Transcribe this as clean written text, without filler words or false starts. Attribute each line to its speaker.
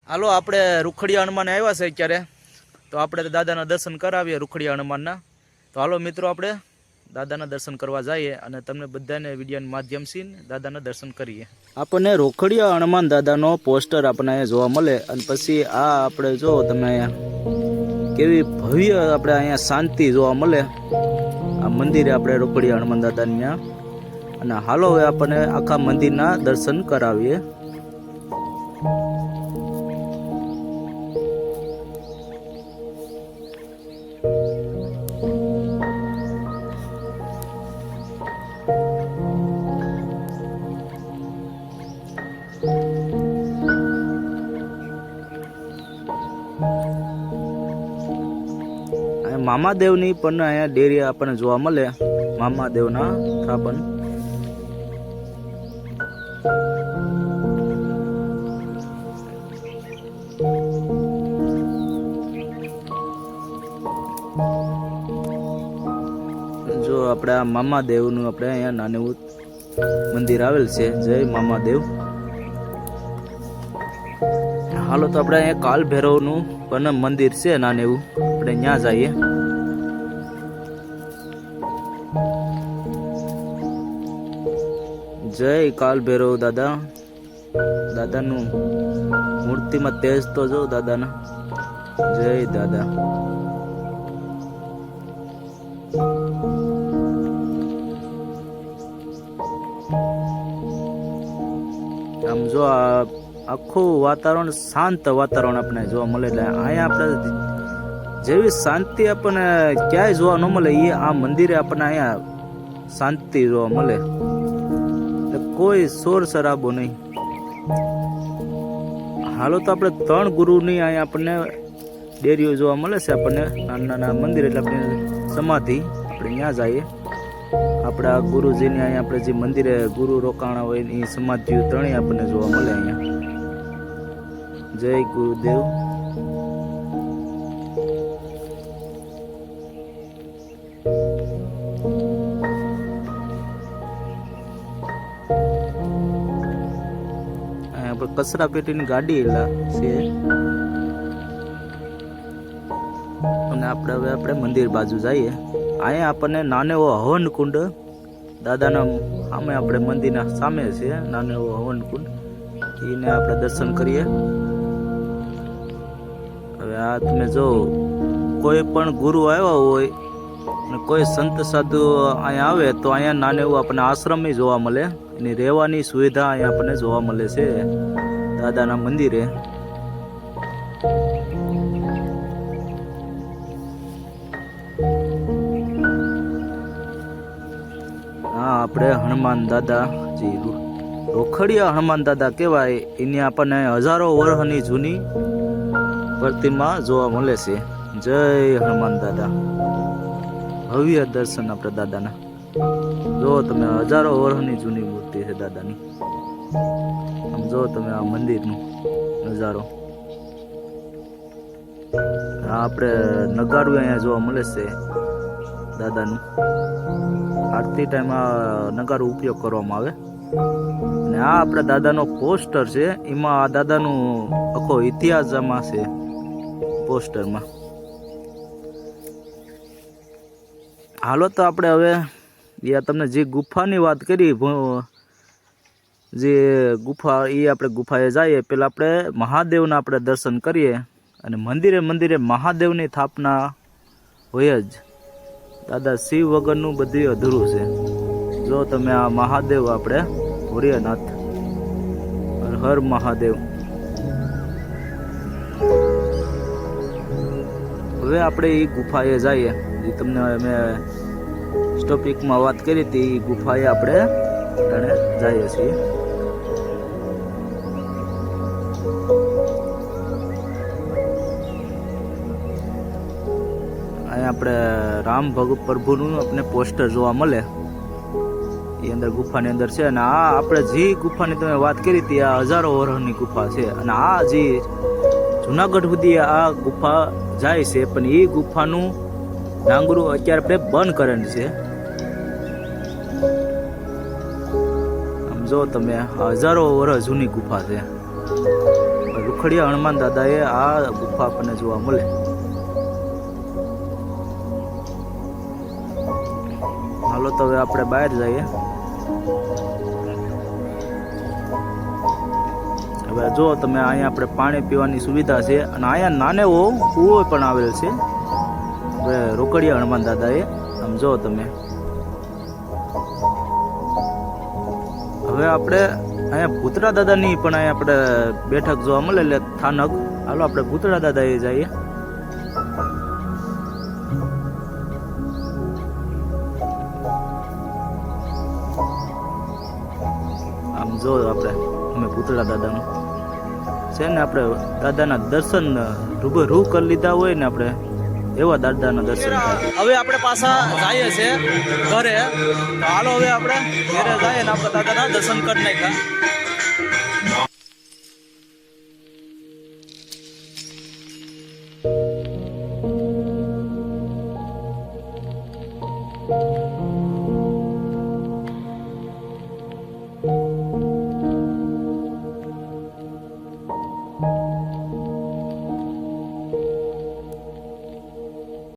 Speaker 1: હાલો આપણે રૂખડિયા હનુમાન આવ્યા છે અત્યારે, તો આપણે દાદાના દર્શન કરાવીએ રૂખડિયા હનુમાનના. તો હાલો મિત્રો, આપણે દાદાના દર્શન કરવા જઈએ અને તમને બધાને વિડીયોના માધ્યમથી દાદાના દર્શન કરીએ. આપણને રૂખડિયા હનુમાન દાદાનો પોસ્ટર આપણને અહીંયા જોવા મળે. અને પછી આ આપણે જો તમે અહીંયા કેવી ભવ્ય આપણે અહીંયા શાંતિ જોવા મળે. આ મંદિરે આપણે રૂખડિયા હનુમાન દાદાની ત્યાં. અને હાલો હવે આપણને આખા મંદિરના દર્શન કરાવીએ. મામાદેવની પણ અહીંયા ડેરી આપણને જોવા મળે. મામાદેવના સ્થાપન. જો આપણે આ મામાદેવનું આપણે અહીંયા નાનું મંદિર આવેલ છે. જય મામાદેવ. હાલો તો આપણે અહીંયા કાલ ભૈરવનું પણ મંદિર છે નાનું એવું, આપણે ત્યાં જઈએ. જય કાલ ભૈરવ દાદા. દાદાનું મૂર્તિમાં તેજ તો જો દાદાના. જય દાદા. આમ જો આ આખું વાતાવરણ શાંત વાતાવરણ આપણે જોવા મળે. એટલે અહીંયા આપણે જેવી શાંતિ આપણને ક્યાંય જોવા ન મળે એ આ મંદિરે આપણને અહીંયા શાંતિ જોવા મળે. કોઈ શોર શરાબો નહીં. હાલો તો આપણે 3 ગુરુની અહીંયા આપણને ડેરીઓ જોવા મળે છે. આપણને નાના નાના મંદિર એટલે આપણે સમાધિ આપણે ત્યાં જઈએ. આપણે આ ગુરુજીની અહીંયા આપણે જે મંદિરે ગુરુ રોકાણા હોય એ સમાધિઓ 3 આપણને જોવા મળે અહીંયા. જય ગુરુદેવ. કચરા પેટીની ગાડી છે. અને આપણે હવે આપણે મંદિર બાજુ જઈએ. અહીંયા આપણને નાનો એવો હવન કુંડ દાદાના સામે આપણે મંદિરના સામે છે. નાનો એવો હવન કુંડ, એને આપણે દર્શન કરીએ. હવે આ તમે જો કોઈ પણ ગુરુ આવ્યા હોય અને કોઈ સંત સાધુ અહીંયા આવે તો અહીંયા નાનો એવું આપણને આશ્રમ જોવા મળે. એની રહેવાની સુવિધા અહીંયા આપણને જોવા મળે છે દાદાના મંદિરે. હા, આપણે હનુમાન દાદા જે રૂખડિયા હનુમાન દાદા કહેવાય એની આપણને હજારો વર્ષની જૂની પ્રતિમા જોવા મળે છે. જય હનુમાન દાદા. ભવ્ય દર્શન આપણે દાદાના. જો તમે હજારો વર્ષની જૂની મૂર્તિ છે દાદાની. આમ જો તમે આ મંદિરનો નજારો. આપણે નગાડું અહીંયા જોવા મળે છે દાદાનું. આરતી ટાઈમ આ નગારું ઉપયોગ કરવામાં આવે. અને આ આપણે દાદાનો પોસ્ટર છે. એમાં આ દાદાનું આખો ઇતિહાસ આમાં છે પોસ્ટરમાં. હાલો તો આપણે હવે તમને જે ગુફાની વાત કરી, જે ગુફા એ આપણે ગુફાએ જઈએ. પહેલાં આપણે મહાદેવના આપણે દર્શન કરીએ. અને મંદિરે મંદિરે મહાદેવની સ્થાપના હોય જ. દાદા શિવ વગરનું બધું અધૂરું છે. જો તમે આ મહાદેવ આપણે ભોરિયાનાથ, હર મહાદેવ. હવે આપણે એ ગુફાએ જઈએ જે તમને મેં ટોપિકમાં વાત કરી હતી. એ ગુફાએ આપણે જઈએ છીએ. અહીંયા આપણે રામ પ્રભુનું આપણે પોસ્ટર જોવા મળે. એ અંદર ગુફાની અંદર છે. અને આ આપણે જે ગુફાની તમે વાત કરી હતી આ હજારો વર્ષની ગુફા છે. અને આ જે જુનાગઢ સુધી આ ગુફા જાય છે, પણ એ ગુફાનું ડાંગરું અત્યારે આપણે બંધ કરેલ છે. આમ જો તમે હજારો વર્ષ જૂની ગુફા છે. રૂખડિયા હનુમાન દાદાએ આ ગુફા આપણને જોવા મળે. હાલો તો હવે આપણે બહાર જઈએ. હવે જો તમે અહીંયા આપણે પાણી પીવાની સુવિધા છે અને અહીંયા નાનેવો કૂવો પણ આવેલ છે. હવે રોકડિયા હનુમાન દાદાએ આમ જો તમે. હવે આપણે અહીંયા ભૂતળા દાદાની પણ અહીંયા આપણે બેઠક જોવા મળે એટલે સ્થાનક. હાલો આપણે ભૂતળા દાદાએ જઈએ. આમ જો આપણે અમે ભૂતળા દાદાનું છે ને, આપણે દાદાના દર્શન રૂબરૂ કરી લીધા હોય ને આપણે એવા દાદાના દર્શન થાય. હવે આપણે પાછા જઈએ છે ઘરે. તો હાલો હવે આપણે ઘરે જઈએ ને આપણે દાદાના દર્શન કરી નાખ્યા.